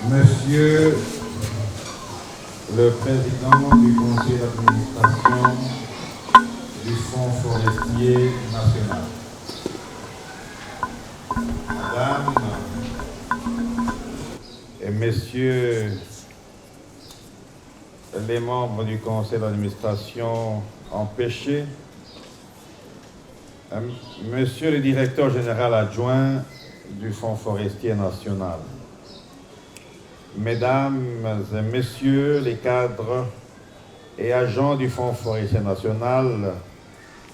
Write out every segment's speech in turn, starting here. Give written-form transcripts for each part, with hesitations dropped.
Monsieur le Président du Conseil d'administration du Fonds forestier national, Mesdames et Messieurs les membres du Conseil d'administration empêchés, Monsieur le Directeur général adjoint du Fonds forestier national, Mesdames et Messieurs les cadres et agents du Fonds forestier national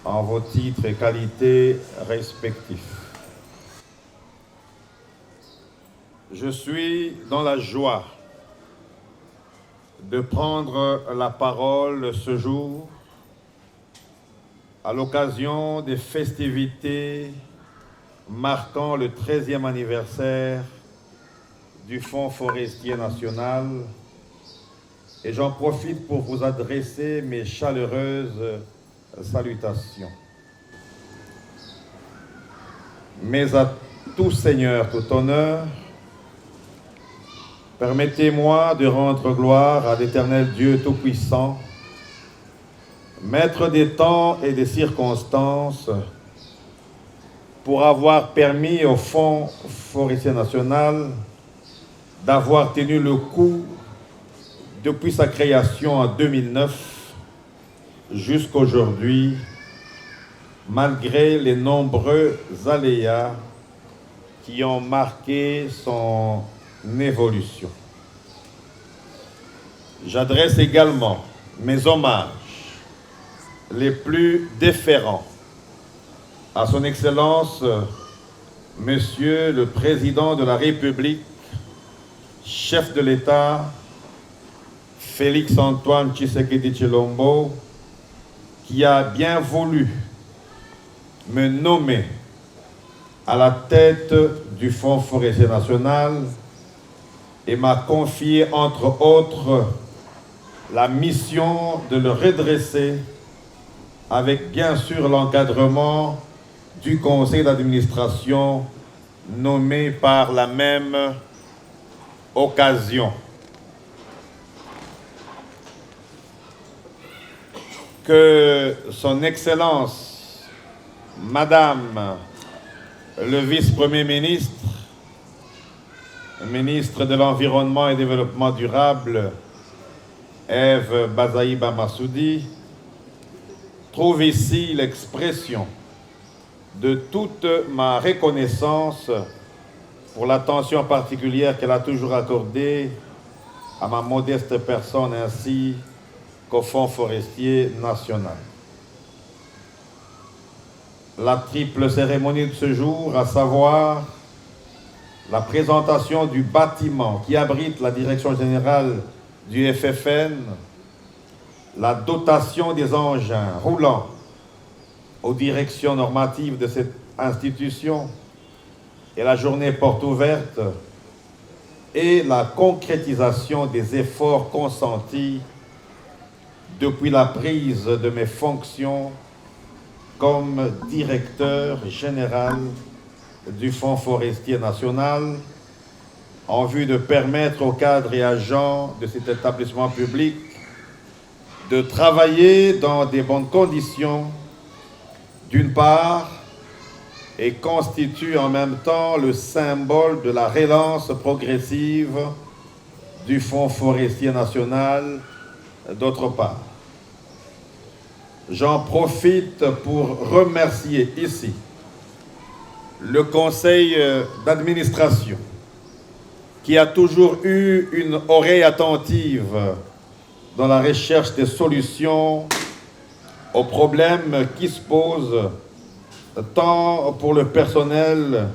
en vos titres et qualités respectifs. Je suis dans la joie de prendre la parole ce jour à l'occasion des festivités marquant le 13e anniversaire du Fonds forestier national, et j'en profite pour vous adresser mes chaleureuses salutations. Mais à tout seigneur, tout honneur, permettez-moi de rendre gloire à l'Éternel Dieu Tout-Puissant, Maître des temps et des circonstances, pour avoir permis au Fonds forestier national d'avoir tenu le coup depuis sa création en 2009 jusqu'à aujourd'hui, malgré les nombreux aléas qui ont marqué son évolution. J'adresse également mes hommages les plus déférents à son Excellence, Monsieur le Président de la République, chef de l'État, Félix-Antoine Tshisekedi Tshilombo, qui a bien voulu me nommer à la tête du Fonds forestier national et m'a confié, entre autres, la mission de le redresser avec bien sûr l'encadrement du conseil d'administration nommé par la même occasion. Que son Excellence, Madame le vice-premier ministre, ministre de l'Environnement et Développement durable, Ève Bazaïba Massoudi, trouve ici l'expression de toute ma reconnaissance pour l'attention particulière qu'elle a toujours accordée à ma modeste personne ainsi qu'au Fonds forestier national. La triple cérémonie de ce jour, à savoir la présentation du bâtiment qui abrite la direction générale du FFN, la dotation des engins roulants aux directions normatives de cette institution et la journée porte ouverte et la concrétisation des efforts consentis depuis la prise de mes fonctions comme directeur général du Fonds forestier national en vue de permettre aux cadres et agents de cet établissement public de travailler dans des bonnes conditions, d'une part, et constitue en même temps le symbole de la relance progressive du Fonds forestier national, d'autre part. J'en profite pour remercier ici le conseil d'administration qui a toujours eu une oreille attentive dans la recherche des solutions aux problèmes qui se posent tant pour le personnel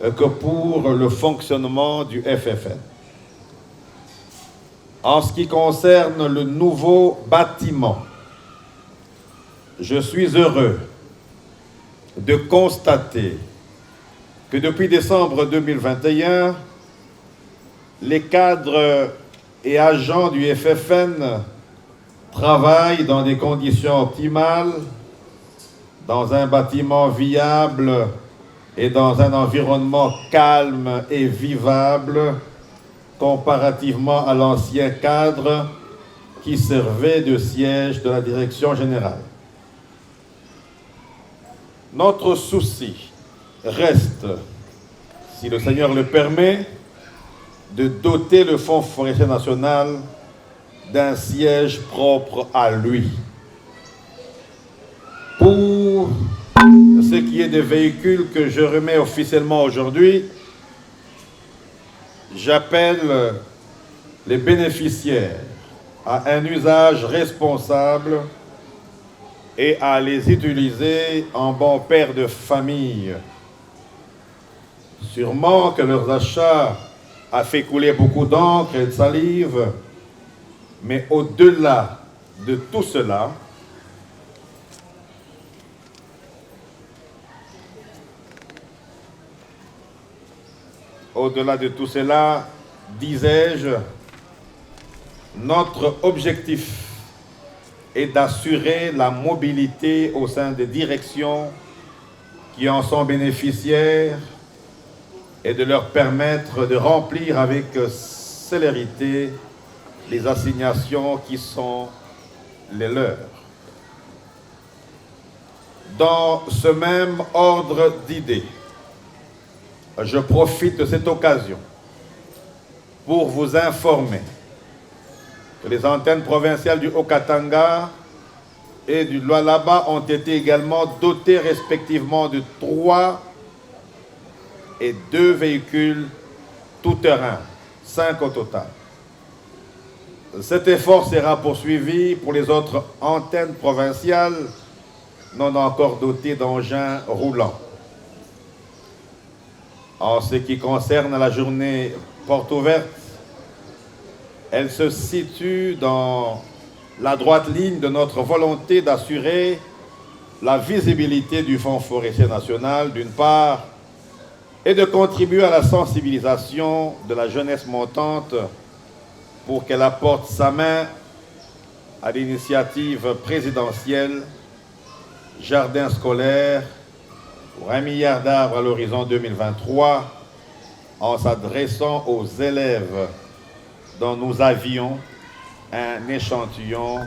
que pour le fonctionnement du FFN. En ce qui concerne le nouveau bâtiment, je suis heureux de constater que depuis décembre 2021, les cadres et agents du FFN travaillent dans des conditions optimales, dans un bâtiment viable et dans un environnement calme et vivable comparativement à l'ancien cadre qui servait de siège de la direction générale. Notre souci reste, si le Seigneur le permet, de doter le Fonds forestier national d'un siège propre à lui. Pour ce qui est des véhicules que je remets officiellement aujourd'hui, j'appelle les bénéficiaires à un usage responsable et à les utiliser en bon père de famille. Sûrement que leurs achats a fait couler beaucoup d'encre et de salive, mais au-delà de tout cela, disais-je, notre objectif est d'assurer la mobilité au sein des directions qui en sont bénéficiaires et de leur permettre de remplir avec célérité les assignations qui sont les leurs. Dans ce même ordre d'idées, je profite de cette occasion pour vous informer que les antennes provinciales du Haut-Katanga et du Lualaba ont été également dotées respectivement de 3 et 2 véhicules tout-terrain, 5 au total. Cet effort sera poursuivi pour les autres antennes provinciales non encore dotées d'engins roulants. En ce qui concerne la journée porte ouverte, elle se situe dans la droite ligne de notre volonté d'assurer la visibilité du Fonds forestier national, d'une part, et de contribuer à la sensibilisation de la jeunesse montante pour qu'elle apporte sa main à l'initiative présidentielle Jardin scolaire pour 1 milliard d'arbres à l'horizon 2023 en s'adressant aux élèves dont nous avions un échantillon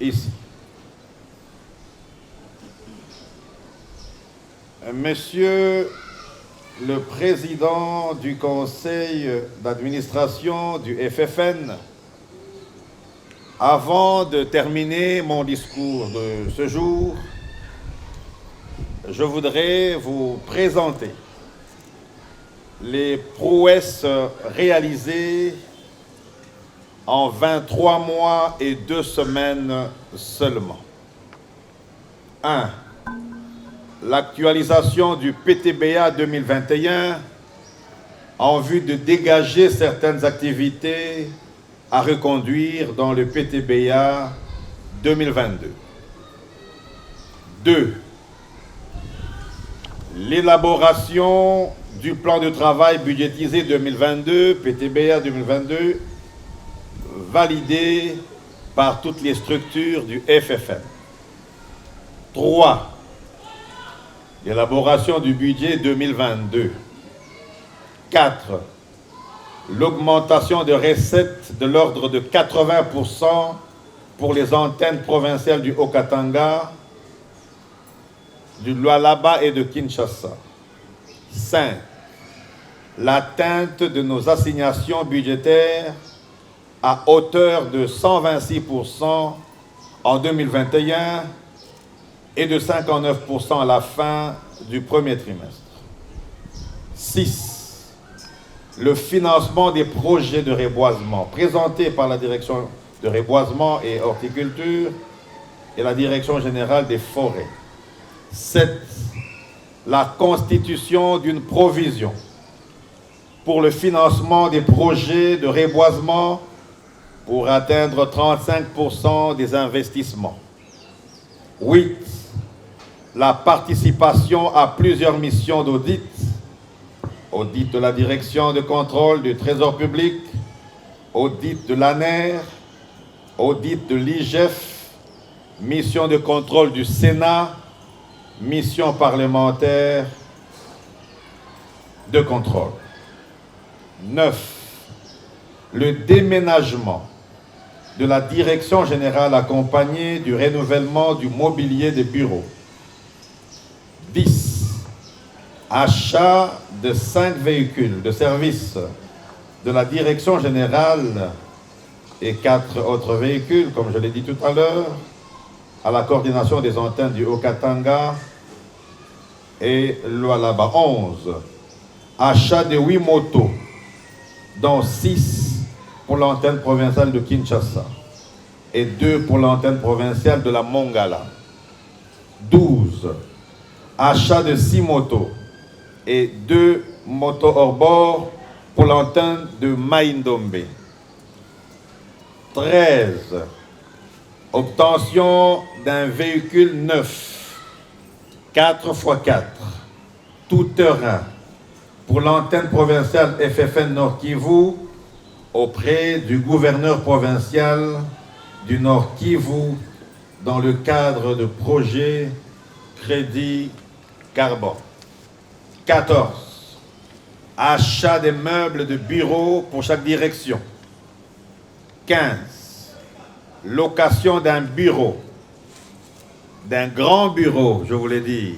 ici. Monsieur le président du conseil d'administration du FFN, avant de terminer mon discours de ce jour, je voudrais vous présenter les prouesses réalisées en 23 mois et 2 semaines seulement. 1. L'actualisation du PTBA 2021 en vue de dégager certaines activités à reconduire dans le PTBA 2022. 2. L'élaboration du plan de travail budgétisé 2022, PTBA 2022, validé par toutes les structures du FFN. 3. L'élaboration du budget 2022. 4. L'augmentation de recettes de l'ordre de 80% pour les antennes provinciales du Haut-Katanga, du Lualaba et de Kinshasa. 5. L'atteinte de nos assignations budgétaires à hauteur de 126% en 2021 et de 59% à la fin du premier trimestre. 6. Le financement des projets de reboisement présentés par la direction de reboisement et horticulture et la direction générale des forêts. 7. La constitution d'une provision pour le financement des projets de reboisement pour atteindre 35% des investissements. 8. La participation à plusieurs missions d'audit, audit de la direction de contrôle du Trésor public, audit de l'ANER, audit de l'IGF, mission de contrôle du Sénat, mission parlementaire de contrôle. 9. Le déménagement de la direction générale accompagné du renouvellement du mobilier des bureaux. 10. Achat de 5 véhicules de service de la direction générale et 4 autres véhicules, comme je l'ai dit tout à l'heure, à la coordination des antennes du Haut-Katanga et Lualaba. 11. Achat de 8 motos, dont 6 pour l'antenne provinciale de Kinshasa et 2 pour l'antenne provinciale de la Mongala. 12. Achat de 6 motos et 2 motos hors bord pour l'antenne de Maïndombe. 13. Obtention d'un véhicule neuf, 4x4, tout terrain, pour l'antenne provinciale FFN Nord Kivu auprès du gouverneur provincial du Nord Kivu dans le cadre de projet Crédit Carbone. 14. Achat des meubles de bureau pour chaque direction. 15. Location d'un bureau, d'un grand bureau, je voulais dire,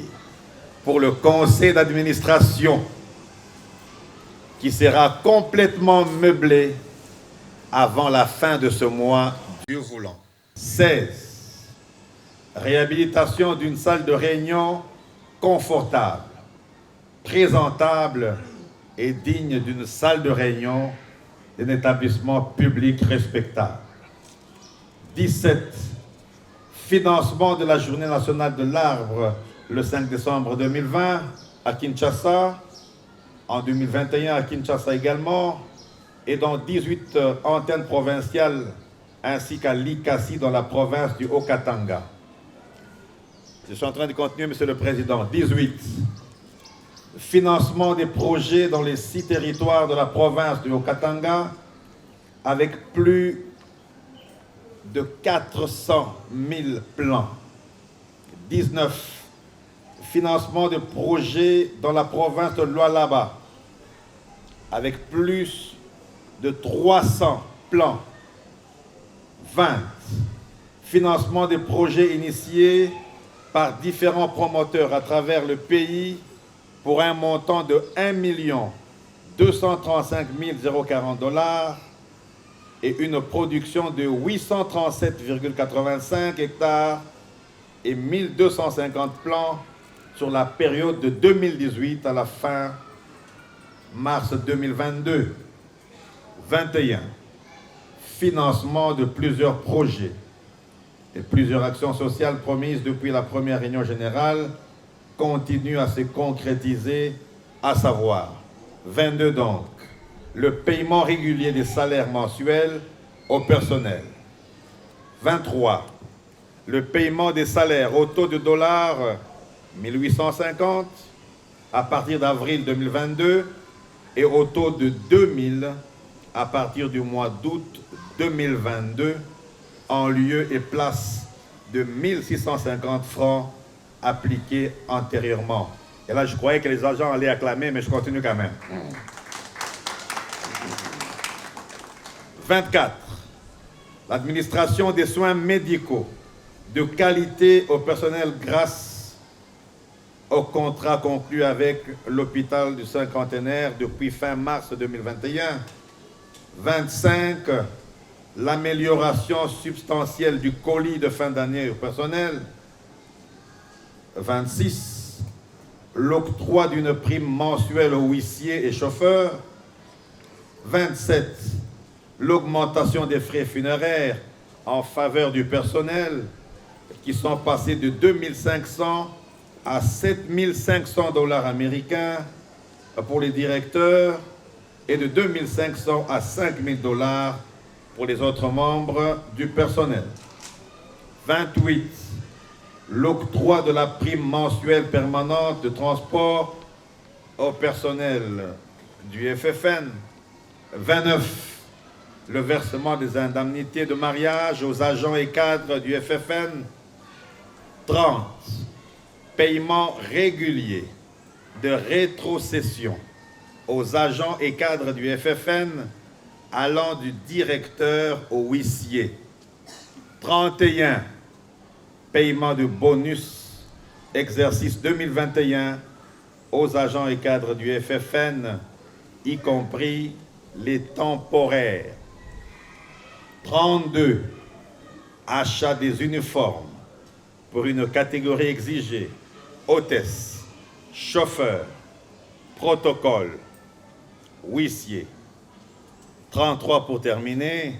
pour le conseil d'administration qui sera complètement meublé avant la fin de ce mois, Dieu voulant. 16. Réhabilitation d'une salle de réunion confortable, présentable et digne d'une salle de réunion d'un établissement public respectable. 17. Financement de la Journée nationale de l'arbre le 5 décembre 2020 à Kinshasa, en 2021 à Kinshasa également, et dans 18 antennes provinciales ainsi qu'à Likasi dans la province du Haut-Katanga. Je suis en train de continuer, Monsieur le Président. 18. Financement des projets dans les 6 territoires de la province du Haut-Katanga avec plus de 400 000 plans. 19. Financement de projets dans la province de Lualaba avec plus de 300 plans. 20. Financement des projets initiés par différents promoteurs à travers le pays pour un montant de 1 235 040 $ et une production de 837,85 hectares et 1250 plants sur la période de 2018 à la fin mars 2022. 21. Financement de plusieurs projets et plusieurs actions sociales promises depuis la première réunion générale continuent à se concrétiser, à savoir 22 donc, le paiement régulier des salaires mensuels au personnel. 23. Le paiement des salaires au taux de dollar 1850 à partir d'avril 2022 et au taux de 2000 à partir du mois d'août 2022 en lieu et place de 1650 francs appliqués antérieurement. Et là, je croyais que les agents allaient acclamer, mais je continue quand même. 24. L'administration des soins médicaux de qualité au personnel grâce au contrat conclu avec l'hôpital du Cinquantenaire depuis fin mars 2021. 25. L'amélioration substantielle du colis de fin d'année au personnel. 26. L'octroi d'une prime mensuelle aux huissiers et chauffeurs. 27. L'augmentation des frais funéraires en faveur du personnel qui sont passés de 2500 à 7500 $ américains pour les directeurs et de 2500 à 5000 $ pour les autres membres du personnel. 28. L'octroi de la prime mensuelle permanente de transport au personnel du FFN. 29. Le versement des indemnités de mariage aux agents et cadres du FFN. 30. Paiement régulier de rétrocession aux agents et cadres du FFN, allant du directeur au huissier. 31, paiement de bonus, exercice 2021, aux agents et cadres du FFN, y compris les temporaires. 32, achat des uniformes pour une catégorie exigée, hôtesse, chauffeur, protocole, huissier. 33 pour terminer,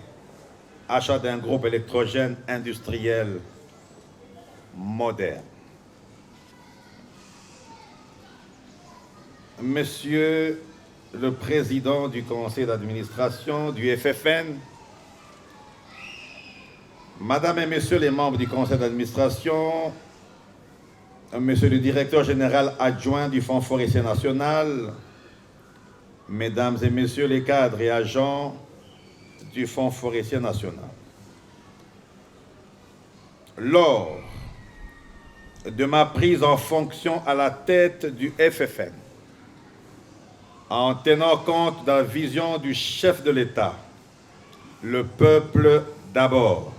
achat d'un groupe électrogène industriel moderne. Monsieur le Président du Conseil d'administration du FFN, Madame et Messieurs les membres du Conseil d'administration, Monsieur le Directeur général adjoint du Fonds forestier national, Mesdames et Messieurs les cadres et agents du Fonds forestier national. Lors de ma prise en fonction à la tête du FFN, en tenant compte de la vision du chef de l'État, le peuple d'abord,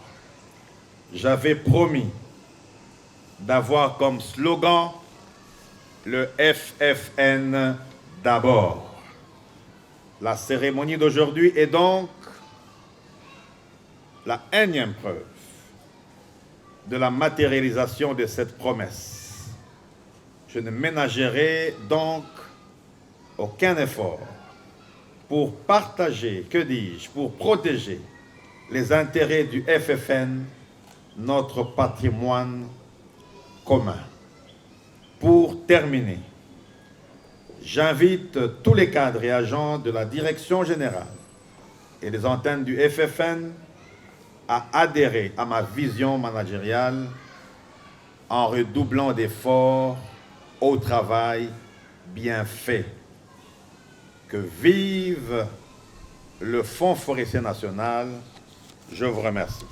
j'avais promis d'avoir comme slogan le FFN d'abord. La cérémonie d'aujourd'hui est donc la énième preuve de la matérialisation de cette promesse. Je ne ménagerai donc aucun effort pour partager, que dis-je, pour protéger les intérêts du FFN, notre patrimoine commun. Pour terminer, j'invite tous les cadres et agents de la direction générale et des antennes du FFN à adhérer à ma vision managériale en redoublant d'efforts au travail bien fait. Que vive le Fonds forestier national. Je vous remercie.